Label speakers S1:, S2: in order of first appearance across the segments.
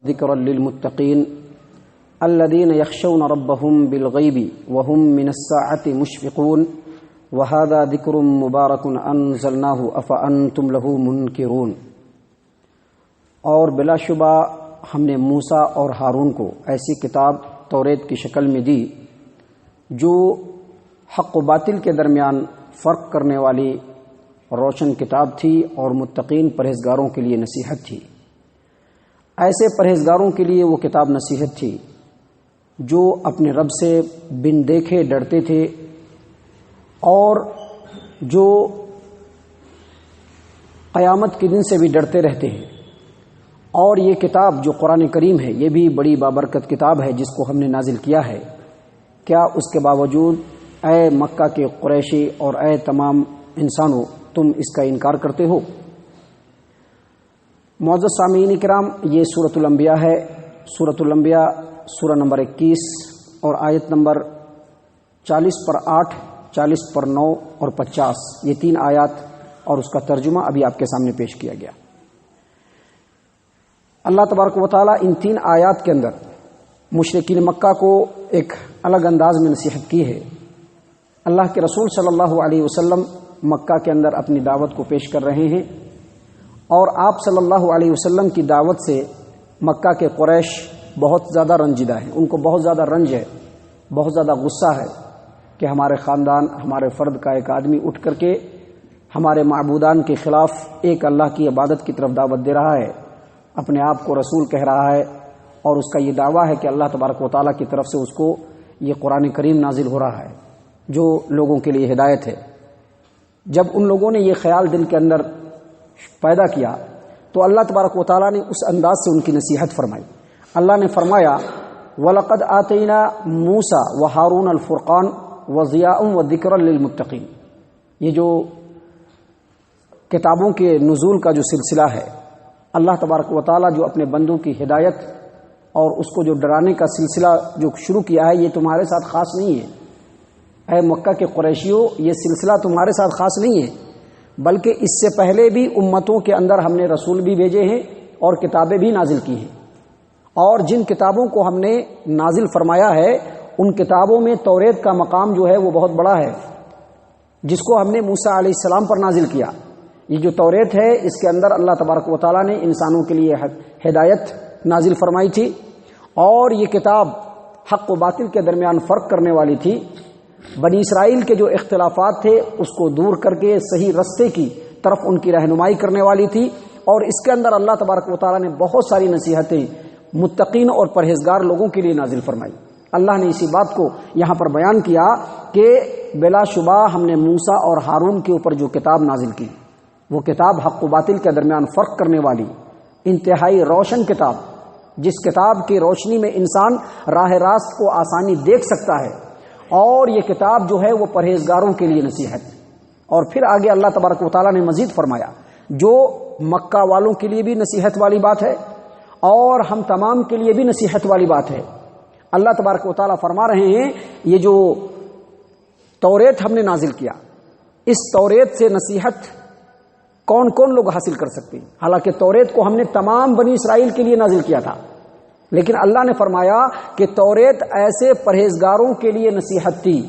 S1: ذکر للمتقین الذین یخشون ربهم بالغیب وهم من الساعة مشفقون وهذا ذکر مبارک انزلناہ افانتم له منکرون۔ اور بلا شبہ ہم نے موسیٰ اور ہارون کو ایسی کتاب توریت کی شکل میں دی جو حق و باطل کے درمیان فرق کرنے والی روشن کتاب تھی اور متقین پرہیزگاروں کے لیے نصیحت تھی۔ ایسے پرہیزگاروں کے لیے وہ کتاب نصیحت تھی جو اپنے رب سے بن دیکھے ڈرتے تھے اور جو قیامت کے دن سے بھی ڈرتے رہتے ہیں۔ اور یہ کتاب جو قرآن کریم ہے یہ بھی بڑی بابرکت کتاب ہے جس کو ہم نے نازل کیا ہے۔ کیا اس کے باوجود اے مکہ کے قریشی اور اے تمام انسانوں تم اس کا انکار کرتے ہو؟ معزز سامعین کرام، یہ سورۃ الانبیاء ہے۔ سورۃ الانبیاء سورہ نمبر 21 اور آیت نمبر 40 پر 8، 40 پر 9 اور 50، یہ 3 آیات اور اس کا ترجمہ ابھی آپ کے سامنے پیش کیا گیا۔ اللہ تبارک و تعالیٰ ان 3 آیات کے اندر مشرکین مکہ کو ایک الگ انداز میں نصیحت کی ہے۔ اللہ کے رسول صلی اللہ علیہ وسلم مکہ کے اندر اپنی دعوت کو پیش کر رہے ہیں اور آپ صلی اللہ علیہ وسلم کی دعوت سے مکہ کے قریش بہت زیادہ رنجیدہ ہیں، ان کو بہت زیادہ رنج ہے، بہت زیادہ غصہ ہے کہ ہمارے خاندان، ہمارے فرد کا ایک آدمی اٹھ کر کے ہمارے معبودان کے خلاف ایک اللہ کی عبادت کی طرف دعوت دے رہا ہے، اپنے آپ کو رسول کہہ رہا ہے اور اس کا یہ دعویٰ ہے کہ اللہ تبارک و تعالیٰ کی طرف سے اس کو یہ قرآن کریم نازل ہو رہا ہے جو لوگوں کے لیے ہدایت ہے۔ جب ان لوگوں نے یہ خیال دل کے اندر پیدا کیا تو اللہ تبارک و تعالیٰ نے اس انداز سے ان کی نصیحت فرمائی۔ اللہ نے فرمایا وَلَقَدْ آتَيْنَا مُوسَىٰ وَهَارُونَ الْفُرْقَانَ وَضِيَاءً وَذِكْرًا لِلْمُتَّقِينَ، یہ جو کتابوں کے نزول کا جو سلسلہ ہے، اللہ تبارک و تعالیٰ جو اپنے بندوں کی ہدایت اور اس کو جو ڈرانے کا سلسلہ جو شروع کیا ہے، یہ تمہارے ساتھ خاص نہیں ہے اے مکہ کے قریشیوں، یہ سلسلہ تمہارے ساتھ خاص نہیں ہے، بلکہ اس سے پہلے بھی امتوں کے اندر ہم نے رسول بھی بھیجے ہیں اور کتابیں بھی نازل کی ہیں، اور جن کتابوں کو ہم نے نازل فرمایا ہے ان کتابوں میں توریت کا مقام جو ہے وہ بہت بڑا ہے، جس کو ہم نے موسیٰ علیہ السلام پر نازل کیا۔ یہ جو توریت ہے اس کے اندر اللہ تبارک و تعالیٰ نے انسانوں کے لیے ہدایت نازل فرمائی تھی، اور یہ کتاب حق و باطل کے درمیان فرق کرنے والی تھی۔ بنی اسرائیل کے جو اختلافات تھے اس کو دور کر کے صحیح رستے کی طرف ان کی رہنمائی کرنے والی تھی، اور اس کے اندر اللہ تبارک و تعالیٰ نے بہت ساری نصیحتیں متقین اور پرہیزگار لوگوں کے لیے نازل فرمائی۔ اللہ نے اسی بات کو یہاں پر بیان کیا کہ بلا شبہ ہم نے موسیٰ اور ہارون کے اوپر جو کتاب نازل کی، وہ کتاب حق و باطل کے درمیان فرق کرنے والی انتہائی روشن کتاب، جس کتاب کی روشنی میں انسان راہ راست کو آسانی دیکھ سکتا ہے، اور یہ کتاب جو ہے وہ پرہیزگاروں کے لیے نصیحت۔ اور پھر آگے اللہ تبارک و تعالیٰ نے مزید فرمایا جو مکہ والوں کے لیے بھی نصیحت والی بات ہے اور ہم تمام کے لیے بھی نصیحت والی بات ہے۔ اللہ تبارک و تعالیٰ فرما رہے ہیں یہ جو توریت ہم نے نازل کیا، اس توریت سے نصیحت کون کون لوگ حاصل کر سکتے ہیں؟ حالانکہ توریت کو ہم نے تمام بنی اسرائیل کے لیے نازل کیا تھا، لیکن اللہ نے فرمایا کہ توریت ایسے پرہیزگاروں کے لیے نصیحت تھی،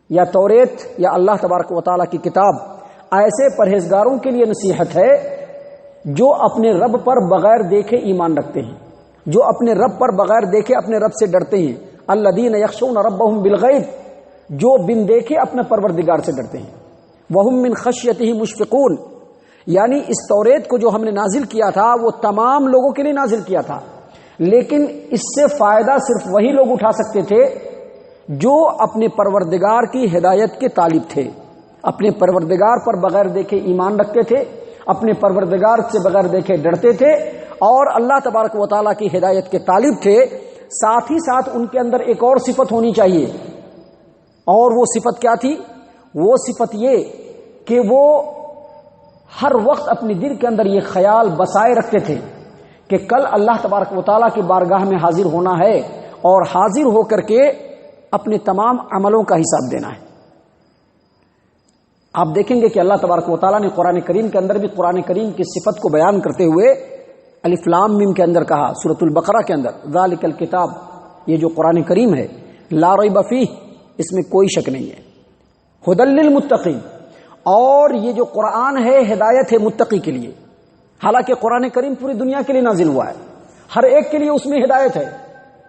S1: یا توریت یا اللہ تبارک و تعالیٰ کی کتاب ایسے پرہیزگاروں کے لیے نصیحت ہے جو اپنے رب پر بغیر دیکھے ایمان رکھتے ہیں، جو اپنے رب پر بغیر دیکھے اپنے رب سے ڈرتے ہیں۔ الذین یخشون ربهم بالغیب، جو بن دیکھے اپنے پروردگار سے ڈرتے ہیں۔ وهم من خشیتہ مشفقون، یعنی اس توریت کو جو ہم نے نازل کیا تھا وہ تمام لوگوں کے لیے نازل کیا تھا، لیکن اس سے فائدہ صرف وہی لوگ اٹھا سکتے تھے جو اپنے پروردگار کی ہدایت کے طالب تھے، اپنے پروردگار پر بغیر دیکھے ایمان رکھتے تھے، اپنے پروردگار سے بغیر دیکھے ڈرتے تھے، اور اللہ تبارک و تعالیٰ کی ہدایت کے طالب تھے۔ ساتھ ہی ساتھ ان کے اندر ایک اور صفت ہونی چاہیے، اور وہ صفت کیا تھی؟ وہ صفت یہ کہ وہ ہر وقت اپنے دل کے اندر یہ خیال بسائے رکھتے تھے کہ کل اللہ تبارک و تعالیٰ کی بارگاہ میں حاضر ہونا ہے اور حاضر ہو کر کے اپنے تمام عملوں کا حساب دینا ہے۔ آپ دیکھیں گے کہ اللہ تبارک و تعالیٰ نے قرآن کریم کے اندر بھی قرآن کریم کی صفت کو بیان کرتے ہوئے الف لام میم کے اندر کہا، سورۃ البقرہ کے اندر ذالک الکتاب، یہ جو قرآن کریم ہے، لا ریب فیہ، اس میں کوئی شک نہیں ہے، ھدی للمتقین، اور یہ جو قرآن ہے ہدایت ہے متقی کے لیے۔ حالانکہ قرآن کریم پوری دنیا کے لیے نازل ہوا ہے، ہر ایک کے لیے اس میں ہدایت ہے،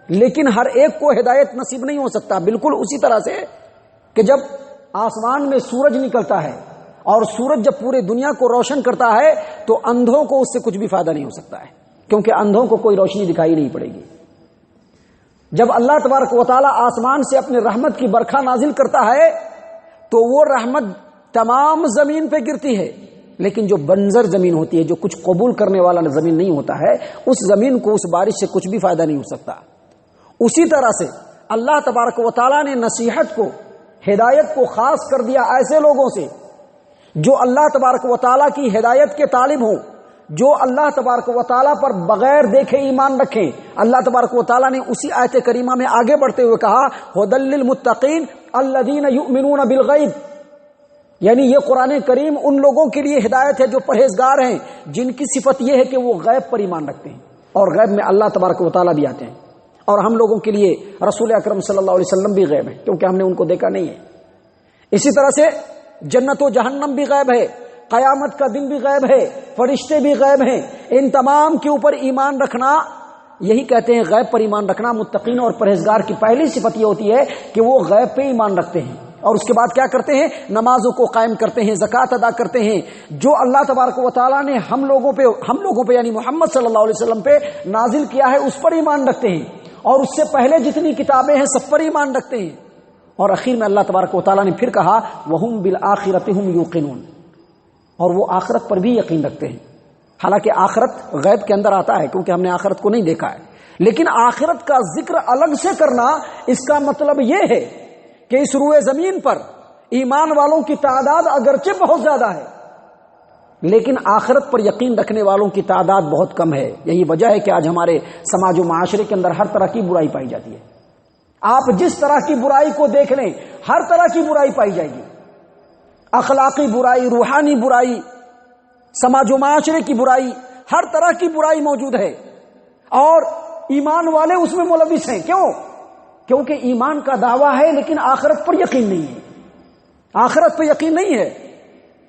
S1: لیکن ہر ایک کو ہدایت نصیب نہیں ہو سکتا۔ بالکل اسی طرح سے کہ جب آسمان میں سورج نکلتا ہے اور سورج جب پورے دنیا کو روشن کرتا ہے تو اندھوں کو اس سے کچھ بھی فائدہ نہیں ہو سکتا ہے، کیونکہ اندھوں کو کوئی روشنی دکھائی نہیں پڑے گی۔ جب اللہ تبارک و تعالی آسمان سے اپنے رحمت کی برکھا نازل کرتا ہے تو وہ رحمت تمام زمین پہ گرتی ہے، لیکن جو بنجر زمین ہوتی ہے، جو کچھ قبول کرنے والا زمین نہیں ہوتا ہے، اس زمین کو اس بارش سے کچھ بھی فائدہ نہیں ہو سکتا۔ اسی طرح سے اللہ تبارک و تعالیٰ نے نصیحت کو، ہدایت کو خاص کر دیا ایسے لوگوں سے جو اللہ تبارک و تعالیٰ کی ہدایت کے طالب ہوں، جو اللہ تبارک و تعالیٰ پر بغیر دیکھے ایمان رکھیں۔ اللہ تبارک و تعالیٰ نے اسی آیت کریمہ میں آگے بڑھتے ہوئے کہا ھدی للمتقین الذین یؤمنون بالغیب، یعنی یہ قرآن کریم ان لوگوں کے لیے ہدایت ہے جو پرہیزگار ہیں، جن کی صفت یہ ہے کہ وہ غیب پر ایمان رکھتے ہیں، اور غیب میں اللہ تبارک و تعالیٰ بھی آتے ہیں۔ اور ہم لوگوں کے لیے رسول اکرم صلی اللہ علیہ وسلم بھی غیب ہے، کیونکہ ہم نے ان کو دیکھا نہیں ہے۔ اسی طرح سے جنت و جہنم بھی غیب ہے، قیامت کا دن بھی غیب ہے، فرشتے بھی غیب ہیں۔ ان تمام کے اوپر ایمان رکھنا، یہی کہتے ہیں غیب پر ایمان رکھنا۔ متقین اور پرہیزگار کی پہلی صفت یہ ہوتی ہے کہ وہ غیب پہ ایمان رکھتے ہیں، اور اس کے بعد کیا کرتے ہیں؟ نمازوں کو قائم کرتے ہیں، زکوٰۃ ادا کرتے ہیں۔ جو اللہ تبارک و تعالیٰ نے ہم لوگوں پہ یعنی محمد صلی اللہ علیہ وسلم پہ نازل کیا ہے اس پر ایمان رکھتے ہیں، اور اس سے پہلے جتنی کتابیں ہیں سب پر ایمان رکھتے ہیں۔ اور اخیر میں اللہ تبارک و تعالیٰ نے پھر کہا وَهُمْ بِالْآخِرَةِ هُمْ يُوقِنُونَ، اور وہ آخرت پر بھی یقین رکھتے ہیں۔ حالانکہ آخرت غیب کے اندر آتا ہے، کیونکہ ہم نے آخرت کو نہیں دیکھا ہے، لیکن آخرت کا ذکر الگ سے کرنا، اس کا مطلب یہ ہے کہ اس روئے زمین پر ایمان والوں کی تعداد اگرچہ بہت زیادہ ہے، لیکن آخرت پر یقین رکھنے والوں کی تعداد بہت کم ہے۔ یہی وجہ ہے کہ آج ہمارے سماج و معاشرے کے اندر ہر طرح کی برائی پائی جاتی ہے۔ آپ جس طرح کی برائی کو دیکھ لیں، ہر طرح کی برائی پائی جائے گی، اخلاقی برائی، روحانی برائی، سماج و معاشرے کی برائی، ہر طرح کی برائی موجود ہے، اور ایمان والے اس میں ملوث ہیں۔ کیوں؟ کیونکہ ایمان کا دعویٰ ہے لیکن آخرت پر یقین نہیں ہے، آخرت پر یقین نہیں ہے۔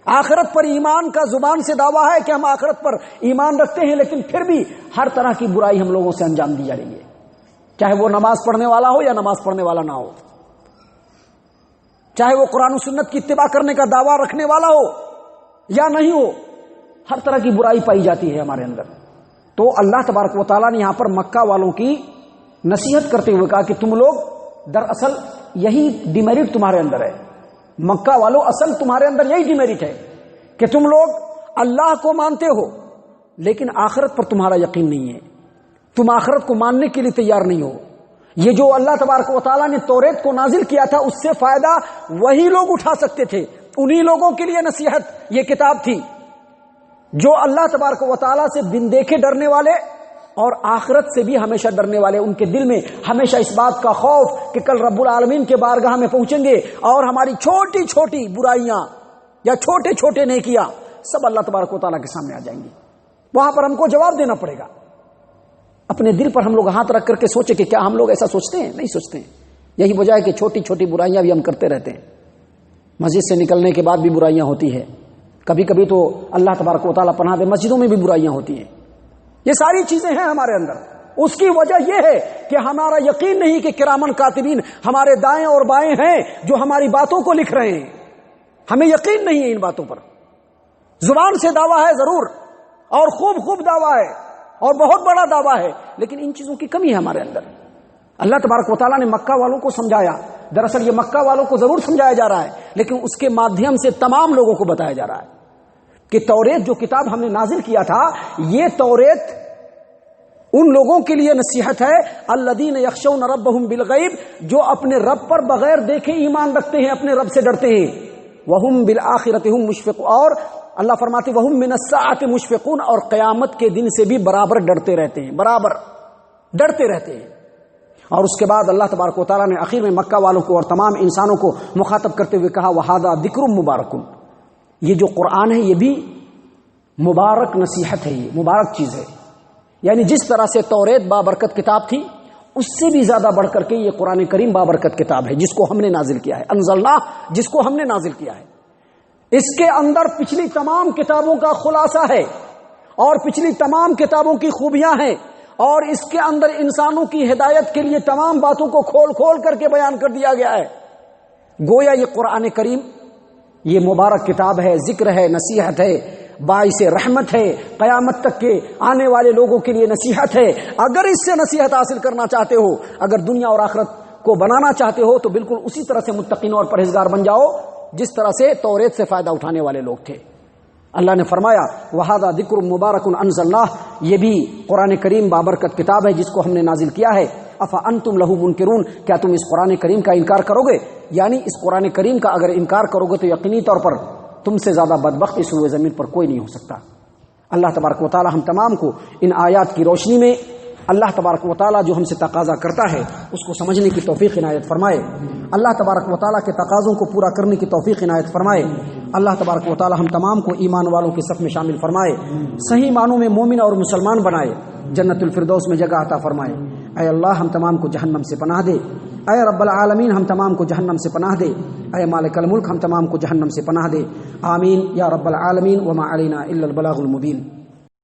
S1: آخرت پر ایمان کا زبان سے دعویٰ ہے کہ ہم آخرت پر ایمان رکھتے ہیں، لیکن پھر بھی ہر طرح کی برائی ہم لوگوں سے انجام دی جا رہی ہے، چاہے وہ نماز پڑھنے والا ہو یا نماز پڑھنے والا نہ ہو، چاہے وہ قرآن و سنت کی اتباع کرنے کا دعویٰ رکھنے والا ہو یا نہیں ہو، ہر طرح کی برائی پائی جاتی ہے ہمارے اندر۔ تو اللہ تبارک و تعالیٰ نے یہاں پر مکہ والوں کی نصیحت کرتے ہوئے کہا کہ تم لوگ دراصل یہی ڈیمیرٹ تمہارے اندر ہے، مکہ والوں اصل تمہارے اندر یہی ڈیمیرٹ ہے کہ تم لوگ اللہ کو مانتے ہو لیکن آخرت پر تمہارا یقین نہیں ہے، تم آخرت کو ماننے کے لیے تیار نہیں ہو۔ یہ جو اللہ تبارک و تعالیٰ نے توریت کو نازل کیا تھا اس سے فائدہ وہی لوگ اٹھا سکتے تھے، انہی لوگوں کے لیے نصیحت یہ کتاب تھی جو اللہ تبارک و تعالیٰ سے بن دیکھے ڈرنے والے اور آخرت سے بھی ہمیشہ ڈرنے والے، ان کے دل میں ہمیشہ اس بات کا خوف کہ کل رب العالمین کے بارگاہ میں پہنچیں گے اور ہماری چھوٹی چھوٹی برائیاں یا چھوٹے چھوٹے نیکیاں سب اللہ تبارک و تعالیٰ کے سامنے آ جائیں گی، وہاں پر ہم کو جواب دینا پڑے گا۔ اپنے دل پر ہم لوگ ہاتھ رکھ کر کے سوچے کہ کیا ہم لوگ ایسا سوچتے ہیں؟ نہیں سوچتے ہیں۔ یہی وجہ ہے کہ چھوٹی چھوٹی برائیاں بھی ہم کرتے رہتے ہیں، مسجد سے نکلنے کے بعد بھی برائیاں ہوتی ہے، کبھی کبھی تو اللہ تبارک و تعالیٰ پناہ دے مسجدوں میں بھی برائیاں ہوتی ہیں۔ یہ ساری چیزیں ہیں ہمارے اندر، اس کی وجہ یہ ہے کہ ہمارا یقین نہیں کہ کرامن کاتبین ہمارے دائیں اور بائیں ہیں جو ہماری باتوں کو لکھ رہے ہیں، ہمیں یقین نہیں ہے ان باتوں پر۔ زبان سے دعویٰ ہے ضرور، اور خوب دعویٰ ہے اور بہت بڑا دعویٰ ہے، لیکن ان چیزوں کی کمی ہے ہمارے اندر۔ اللہ تبارک و تعالیٰ نے مکہ والوں کو سمجھایا، دراصل یہ مکہ والوں کو ضرور سمجھایا جا رہا ہے، لیکن اس کے مادھیم سے تمام لوگوں کو بتایا جا رہا ہے کہ توریت جو کتاب ہم نے نازل کیا تھا، یہ توریت ان لوگوں کے لیے نصیحت ہے الذین یخشون ربہم بالغیب، جو اپنے رب پر بغیر دیکھے ایمان رکھتے ہیں، اپنے رب سے ڈرتے ہیں۔ وہم بالآخرۃ ہم مشفقون، اور اللہ فرماتے وہم من الساعۃ مشفقون، اور قیامت کے دن سے بھی برابر ڈرتے رہتے ہیں، برابر ڈرتے رہتے ہیں۔ اور اس کے بعد اللہ تبارک و تعالیٰ نے آخر میں مکہ والوں کو اور تمام انسانوں کو مخاطب کرتے ہوئے کہا وَهَذَا ذِكْرٌ مُبَارَكٌ، یہ جو قرآن ہے یہ بھی مبارک نصیحت ہے، یہ مبارک چیز ہے، یعنی جس طرح سے توریت بابرکت کتاب تھی، اس سے بھی زیادہ بڑھ کر کے یہ قرآن کریم بابرکت کتاب ہے، جس کو ہم نے نازل کیا ہے، انزلنا، جس کو ہم نے نازل کیا ہے۔ اس کے اندر پچھلی تمام کتابوں کا خلاصہ ہے اور پچھلی تمام کتابوں کی خوبیاں ہیں، اور اس کے اندر انسانوں کی ہدایت کے لیے تمام باتوں کو کھول کھول کر کے بیان کر دیا گیا ہے۔ گویا یہ قرآن کریم یہ مبارک کتاب ہے، ذکر ہے، نصیحت ہے، باعث رحمت ہے، قیامت تک کے آنے والے لوگوں کے لیے نصیحت ہے۔ اگر اس سے نصیحت حاصل کرنا چاہتے ہو، اگر دنیا اور آخرت کو بنانا چاہتے ہو، تو بالکل اسی طرح سے متقین اور پرہیزگار بن جاؤ جس طرح سے توریت سے فائدہ اٹھانے والے لوگ تھے۔ اللہ نے فرمایا وَهَذَا ذِكْرٌ مُبَارَكٌ أَنزَلْنَاهُ، یہ بھی قرآن کریم بابرکت کتاب ہے جس کو ہم نے نازل کیا ہے۔ أَفَأَنْتُمْ لَهُ مُنْكِرُونَ، کیا تم اس قرآن کریم کا انکار کرو گے؟ یعنی اس قرآن کریم کا اگر انکار کرو گے تو یقینی طور پر تم سے زیادہ بدبخت اس روئے زمین پر کوئی نہیں ہو سکتا۔ اللہ تبارک و تعالی ہم تمام کو ان آیات کی روشنی میں اللہ تبارک و تعالی جو ہم سے تقاضا کرتا ہے اس کو سمجھنے کی توفیق عنایت فرمائے۔ اللہ تبارک و تعالی کے تقاضوں کو پورا کرنے کی توفیق عنایت فرمائے۔ اللہ تبارک و تعالی ہم تمام کو ایمان والوں کے صف میں شامل فرمائے، صحیح معنوں میں مومن اور مسلمان بنائے، جنت الفردوس میں جگہ عطا فرمائے۔ اے اللہ ہم تمام کو جہنم سے پناہ دے، اے رب العالمین ہم تمام کو جہنم سے پناہ دے، اے مالک الملک ہم تمام کو جہنم سے پناہ دے۔ آمین یا رب العالمین، وما علینا الا البلاغ المبین۔